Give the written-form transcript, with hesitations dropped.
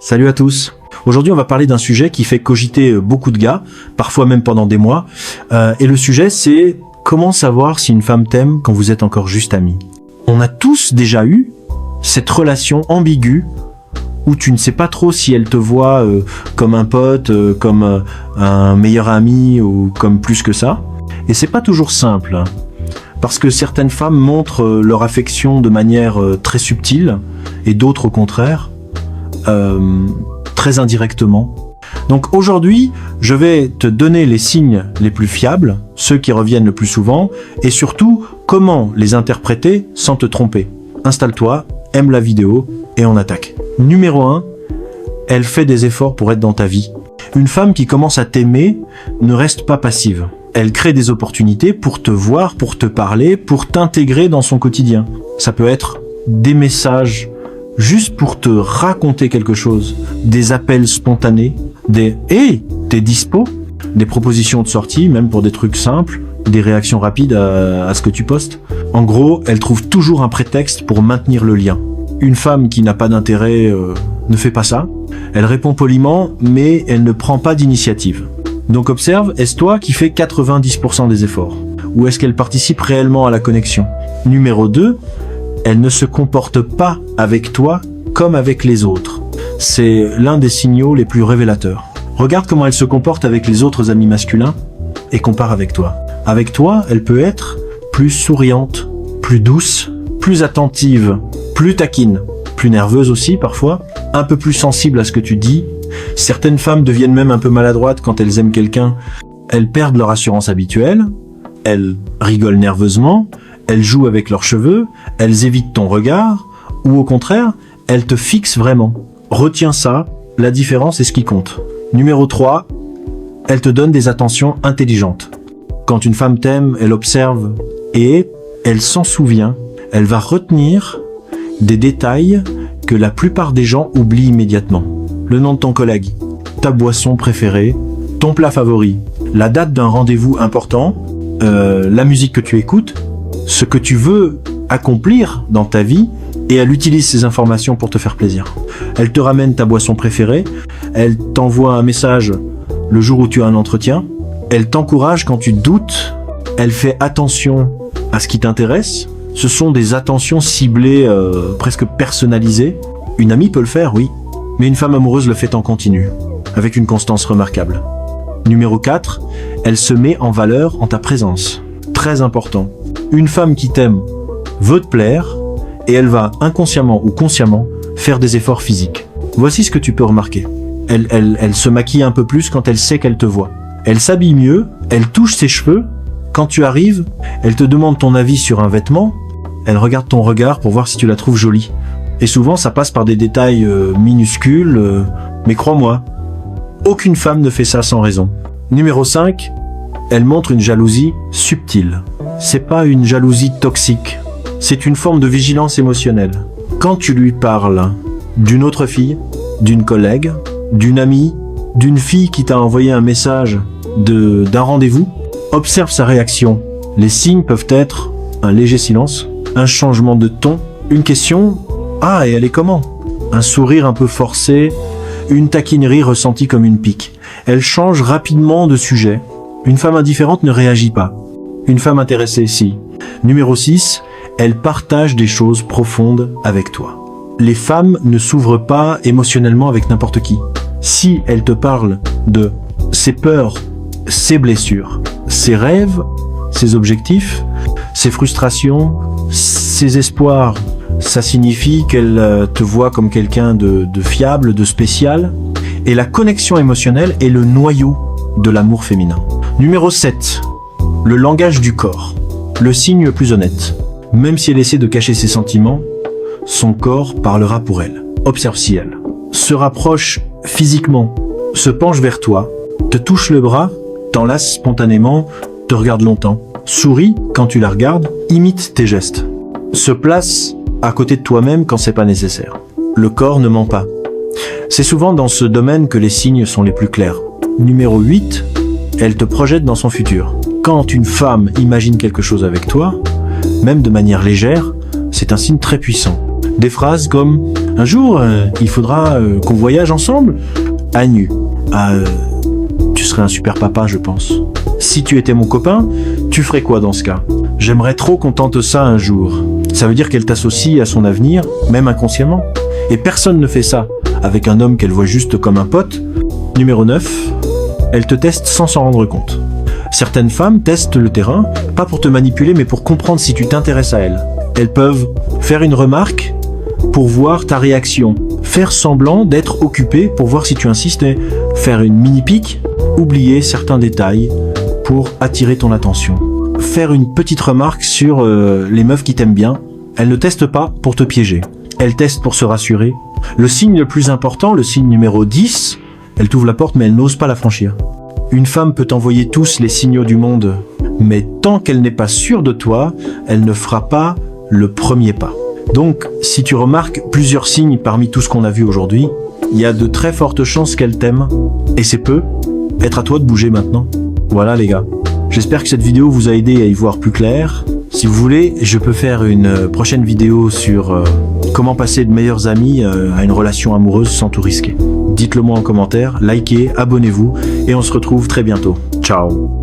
Salut à tous. Aujourd'hui, on va parler d'un sujet qui fait cogiter beaucoup de gars, parfois même pendant des mois. Et le sujet, c'est comment savoir si une femme t'aime quand vous êtes encore juste amis. On a tous déjà eu cette relation ambiguë où tu ne sais pas trop si elle te voit comme un pote, comme un meilleur ami ou comme plus que ça. Et c'est pas toujours simple, hein, parce que certaines femmes montrent leur affection de manière très subtile et d'autres au contraire, très indirectement. Donc aujourd'hui, je vais te donner les signes les plus fiables, ceux qui reviennent le plus souvent, et surtout comment les interpréter sans te tromper. Installe-toi, aime la vidéo et on attaque. Numéro 1, elle fait des efforts pour être dans ta vie. Une femme qui commence à t'aimer ne reste pas passive. Elle crée des opportunités pour te voir, pour te parler, pour t'intégrer dans son quotidien. Ça peut être des messages juste pour te raconter quelque chose, des appels spontanés, des « Hey, t'es dispo ?» des propositions de sortie, même pour des trucs simples, des réactions rapides à ce que tu postes. En gros, elle trouve toujours un prétexte pour maintenir le lien. Une femme qui n'a pas d'intérêt ne fait pas ça. Elle répond poliment, mais elle ne prend pas d'initiative. Donc observe, est-ce toi qui fais 90% des efforts? Ou est-ce qu'elle participe réellement à la connexion? Numéro 2, elle ne se comporte pas avec toi comme avec les autres. C'est l'un des signaux les plus révélateurs. Regarde comment elle se comporte avec les autres amis masculins et compare avec toi. Avec toi, elle peut être plus souriante, plus douce, plus attentive, plus taquine, plus nerveuse aussi parfois, un peu plus sensible à ce que tu dis. Certaines femmes deviennent même un peu maladroites quand elles aiment quelqu'un. Elles perdent leur assurance habituelle, elles rigolent nerveusement, elles jouent avec leurs cheveux, elles évitent ton regard, ou au contraire, elles te fixent vraiment. Retiens ça, la différence est ce qui compte. Numéro 3, elle te donne des attentions intelligentes. Quand une femme t'aime, elle observe et elle s'en souvient. Elle va retenir des détails que la plupart des gens oublient immédiatement. Le nom de ton collègue, ta boisson préférée, ton plat favori, la date d'un rendez-vous important, la musique que tu écoutes, ce que tu veux accomplir dans ta vie, et elle utilise ces informations pour te faire plaisir. Elle te ramène ta boisson préférée, elle t'envoie un message le jour où tu as un entretien, elle t'encourage quand tu doutes, elle fait attention à ce qui t'intéresse. Ce sont des attentions ciblées, presque personnalisées. Une amie peut le faire, oui, mais une femme amoureuse le fait en continu, avec une constance remarquable. Numéro 4, elle se met en valeur en ta présence. Très important. Une femme qui t'aime veut te plaire et elle va inconsciemment ou consciemment faire des efforts physiques. Voici ce que tu peux remarquer. Elle se maquille un peu plus quand elle sait qu'elle te voit. Elle s'habille mieux, elle touche ses cheveux. Quand tu arrives, elle te demande ton avis sur un vêtement. Elle regarde ton regard pour voir si tu la trouves jolie. Et souvent, ça passe par des détails minuscules, mais crois-moi, aucune femme ne fait ça sans raison. Numéro 5, elle montre une jalousie subtile. C'est pas une jalousie toxique, c'est une forme de vigilance émotionnelle. Quand tu lui parles d'une autre fille, d'une collègue, d'une amie, d'une fille qui t'a envoyé un message d'un rendez-vous, observe sa réaction. Les signes peuvent être un léger silence, un changement de ton, une question « Ah, et elle est comment ?» un sourire un peu forcé, une taquinerie ressentie comme une pique. Elle change rapidement de sujet. Une femme indifférente ne réagit pas. Une femme intéressée, si. Numéro 6, elle partage des choses profondes avec toi. Les femmes ne s'ouvrent pas émotionnellement avec n'importe qui. Si elle te parle de ses peurs, ses blessures, ses rêves, ses objectifs, ses frustrations, ses espoirs, ça signifie qu'elle te voit comme quelqu'un de fiable, de spécial. Et la connexion émotionnelle est le noyau de l'amour féminin. Numéro 7, le langage du corps. Le signe le plus honnête. Même si elle essaie de cacher ses sentiments, son corps parlera pour elle. Observe si elle se rapproche physiquement, se penche vers toi, te touche le bras, t'enlace spontanément, te regarde longtemps, sourit quand tu la regardes, imite tes gestes, se place à côté de toi-même quand c'est pas nécessaire. Le corps ne ment pas. C'est souvent dans ce domaine que les signes sont les plus clairs. Numéro 8, elle te projette dans son futur. Quand une femme imagine quelque chose avec toi, même de manière légère, c'est un signe très puissant. Des phrases comme « Un jour, il faudra qu'on voyage ensemble à nu. Tu serais un super papa, je pense. Si tu étais mon copain, tu ferais quoi dans ce cas? J'aimerais trop qu'on tente ça un jour. Ça veut dire qu'elle t'associe à son avenir, même inconsciemment. Et personne ne fait ça avec un homme qu'elle voit juste comme un pote. Numéro 9, elle te teste sans s'en rendre compte. Certaines femmes testent le terrain, pas pour te manipuler, mais pour comprendre si tu t'intéresses à elles. Elles peuvent faire une remarque pour voir ta réaction, faire semblant d'être occupée pour voir si tu insistes, et faire une mini-pique, oublier certains détails pour attirer ton attention. Faire une petite remarque sur les meufs qui t'aiment bien. Elles ne testent pas pour te piéger. Elles testent pour se rassurer. Le signe le plus important, le signe numéro 10, elle t'ouvre la porte mais elle n'ose pas la franchir. Une femme peut t'envoyer tous les signaux du monde, mais tant qu'elle n'est pas sûre de toi, elle ne fera pas le premier pas. Donc, si tu remarques plusieurs signes parmi tout ce qu'on a vu aujourd'hui, il y a de très fortes chances qu'elle t'aime. Et c'est peu. Être à toi de bouger maintenant. Voilà les gars. J'espère que cette vidéo vous a aidé à y voir plus clair. Si vous voulez, je peux faire une prochaine vidéo sur comment passer de meilleurs amis à une relation amoureuse sans tout risquer. Dites-le moi en commentaire, likez, abonnez-vous et on se retrouve très bientôt. Ciao.